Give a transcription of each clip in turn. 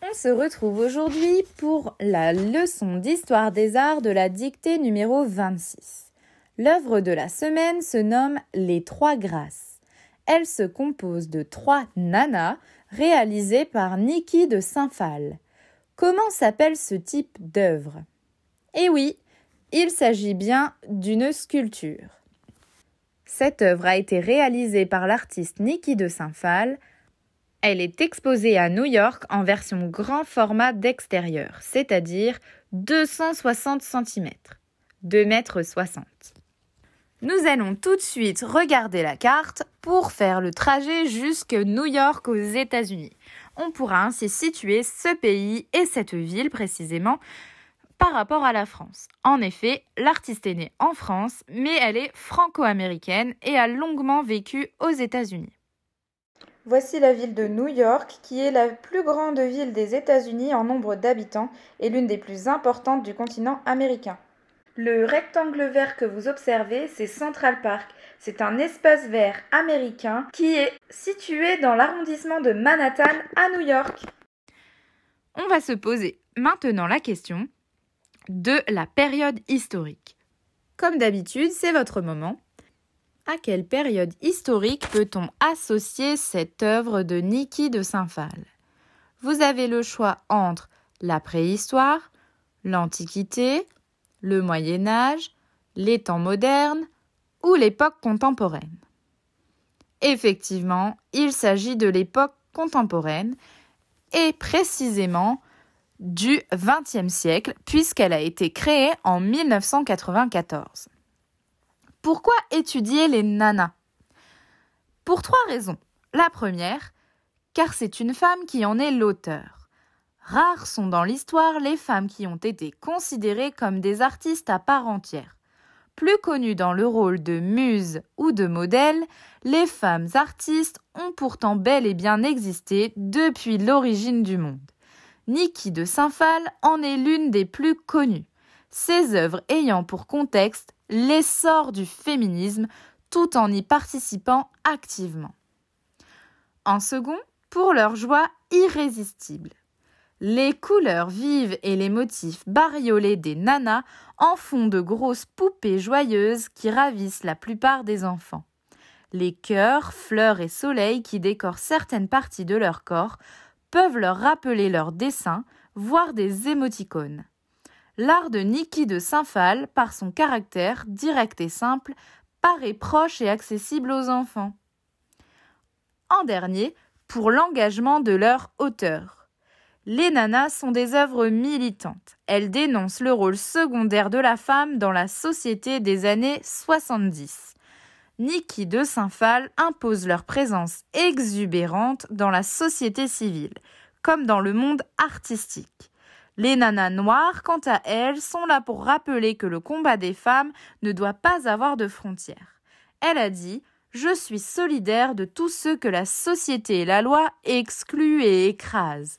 On se retrouve aujourd'hui pour la leçon d'histoire des arts de la dictée numéro 26. L'œuvre de la semaine se nomme Les Trois Grâces. Elle se compose de 3 nanas réalisées par Niki de Saint-Phal. Comment s'appelle ce type d'œuvre? Eh oui, il s'agit bien d'une sculpture. Cette œuvre a été réalisée par l'artiste Niki de Saint-Phal. Elle est exposée à New York en version grand format d'extérieur, c'est-à-dire 260 cm, 2,60 m. Nous allons tout de suite regarder la carte pour faire le trajet jusque New York aux États-Unis. On pourra ainsi situer ce pays et cette ville précisément par rapport à la France. En effet, l'artiste est née en France, mais elle est franco-américaine et a longuement vécu aux États-Unis. Voici la ville de New York, qui est la plus grande ville des États-Unis en nombre d'habitants et l'une des plus importantes du continent américain. Le rectangle vert que vous observez, c'est Central Park. C'est un espace vert américain qui est situé dans l'arrondissement de Manhattan à New York. On va se poser maintenant la question de la période historique. Comme d'habitude, c'est votre moment. À quelle période historique peut-on associer cette œuvre de Niki de Saint-Phal? Vous avez le choix entre la préhistoire, l'Antiquité, le Moyen-Âge, les temps modernes ou l'époque contemporaine. Effectivement, il s'agit de l'époque contemporaine et précisément du XXe siècle puisqu'elle a été créée en 1994. Pourquoi étudier les nanas? Pour 3 raisons. La première, car c'est une femme qui en est l'auteur. Rares sont dans l'histoire les femmes qui ont été considérées comme des artistes à part entière. Plus connues dans le rôle de muse ou de modèle, les femmes artistes ont pourtant bel et bien existé depuis l'origine du monde. Niki de Saint-Phal en est l'une des plus connues. Ses œuvres ayant pour contexte l'essor du féminisme tout en y participant activement. En second, pour leur joie irrésistible. Les couleurs vives et les motifs bariolés des nanas en font de grosses poupées joyeuses qui ravissent la plupart des enfants. Les cœurs, fleurs et soleils qui décorent certaines parties de leur corps peuvent leur rappeler leurs dessins, voire des émoticônes. L'art de Niki de Saint-Phal, par son caractère direct et simple, paraît proche et accessible aux enfants. En dernier, pour l'engagement de leur auteur. Les nanas sont des œuvres militantes. Elles dénoncent le rôle secondaire de la femme dans la société des années 70. Niki de Saint-Phal impose leur présence exubérante dans la société civile, comme dans le monde artistique. Les nanas noires, quant à elles, sont là pour rappeler que le combat des femmes ne doit pas avoir de frontières. Elle a dit « Je suis solidaire de tous ceux que la société et la loi excluent et écrasent. »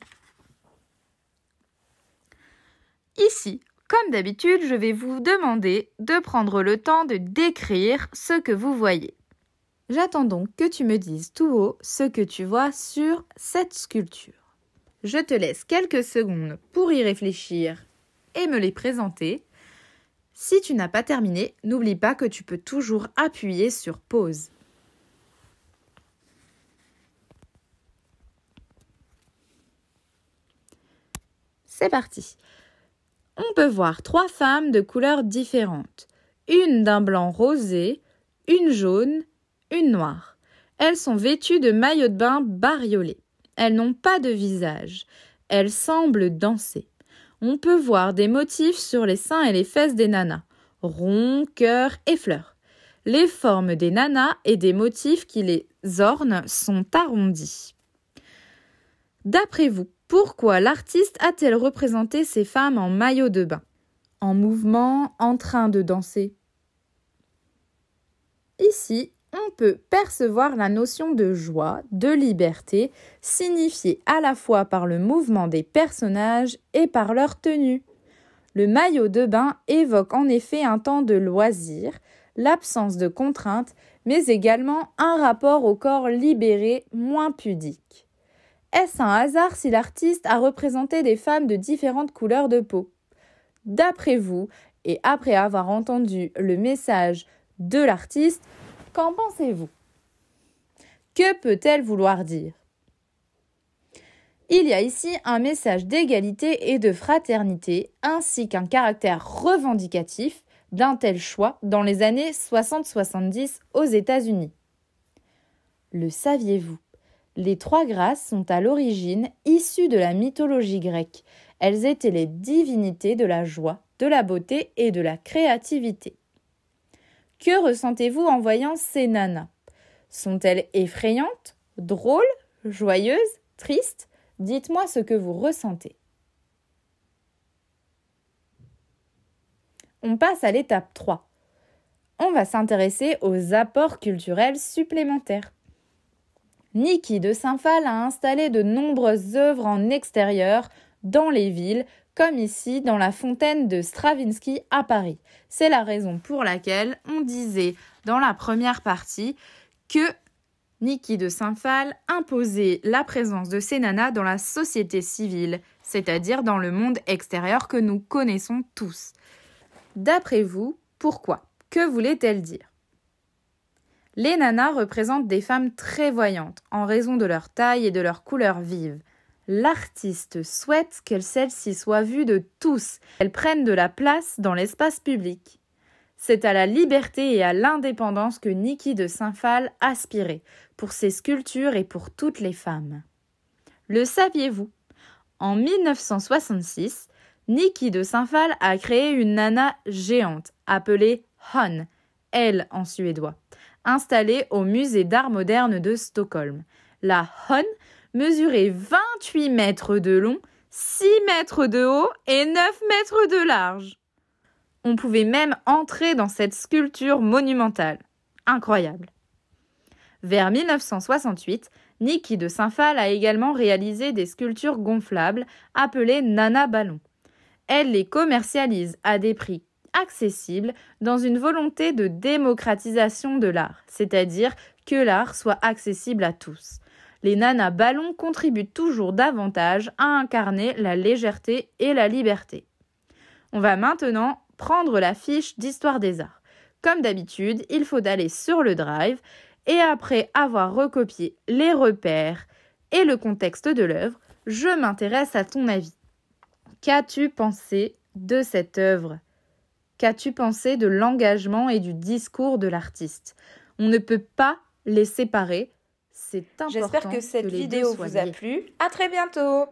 Ici, comme d'habitude, je vais vous demander de prendre le temps de décrire ce que vous voyez. J'attends donc que tu me dises tout haut ce que tu vois sur cette sculpture. Je te laisse quelques secondes pour y réfléchir et me les présenter. Si tu n'as pas terminé, n'oublie pas que tu peux toujours appuyer sur pause. C'est parti. On peut voir 3 femmes de couleurs différentes. Une d'un blanc rosé, une jaune, une noire. Elles sont vêtues de maillots de bain bariolés. Elles n'ont pas de visage. Elles semblent danser. On peut voir des motifs sur les seins et les fesses des nanas. Ronds, cœurs et fleurs. Les formes des nanas et des motifs qui les ornent sont arrondis. D'après vous, pourquoi l'artiste a-t-elle représenté ces femmes en maillot de bain, en mouvement, en train de danser? Ici, on peut percevoir la notion de joie, de liberté, signifiée à la fois par le mouvement des personnages et par leur tenue. Le maillot de bain évoque en effet un temps de loisir, l'absence de contraintes, mais également un rapport au corps libéré moins pudique. Est-ce un hasard si l'artiste a représenté des femmes de différentes couleurs de peau? D'après vous, et après avoir entendu le message de l'artiste, qu'en pensez-vous? Que peut-elle vouloir dire? Il y a ici un message d'égalité et de fraternité, ainsi qu'un caractère revendicatif d'un tel choix dans les années 60-70 aux États-Unis. Le saviez-vous? Les trois grâces sont à l'origine issues de la mythologie grecque. Elles étaient les divinités de la joie, de la beauté et de la créativité. Que ressentez-vous en voyant ces nanas? Sont-elles effrayantes, drôles, joyeuses, tristes? Dites-moi ce que vous ressentez. On passe à l'étape 3. On va s'intéresser aux apports culturels supplémentaires. Niki de Saint-Phal a installé de nombreuses œuvres en extérieur dans les villes, comme ici dans la fontaine de Stravinsky à Paris. C'est la raison pour laquelle on disait dans la première partie que Niki de Saint-Phal imposait la présence de ces nanas dans la société civile, c'est-à-dire dans le monde extérieur que nous connaissons tous. D'après vous, pourquoi? Que voulait-elle dire? Les nanas représentent des femmes très voyantes en raison de leur taille et de leur couleur vive. L'artiste souhaite que celles-ci soient vues de tous, qu'elles prennent de la place dans l'espace public. C'est à la liberté et à l'indépendance que Niki de Saint-Phal aspirait, pour ses sculptures et pour toutes les femmes. Le saviez-vous? En 1966, Niki de Saint-Phal a créé une nana géante, appelée Hon, elle en suédois, installée au musée d'art moderne de Stockholm. La Hon mesurait 28 mètres de long, 6 mètres de haut et 9 mètres de large. On pouvait même entrer dans cette sculpture monumentale. Incroyable. Vers 1968, Niki de Saint-Phal a également réalisé des sculptures gonflables appelées Nana Ballon. Elle les commercialise à des prix accessibles dans une volonté de démocratisation de l'art, c'est-à-dire que l'art soit accessible à tous. Les nanas ballons contribuent toujours davantage à incarner la légèreté et la liberté. On va maintenant prendre la fiche d'histoire des arts. Comme d'habitude, il faut aller sur le drive et après avoir recopié les repères et le contexte de l'œuvre, je m'intéresse à ton avis. Qu'as-tu pensé de cette œuvre? Qu'as-tu pensé de l'engagement et du discours de l'artiste? On ne peut pas les séparer. C'est important. J'espère que cette vidéo vous a plu. À très bientôt.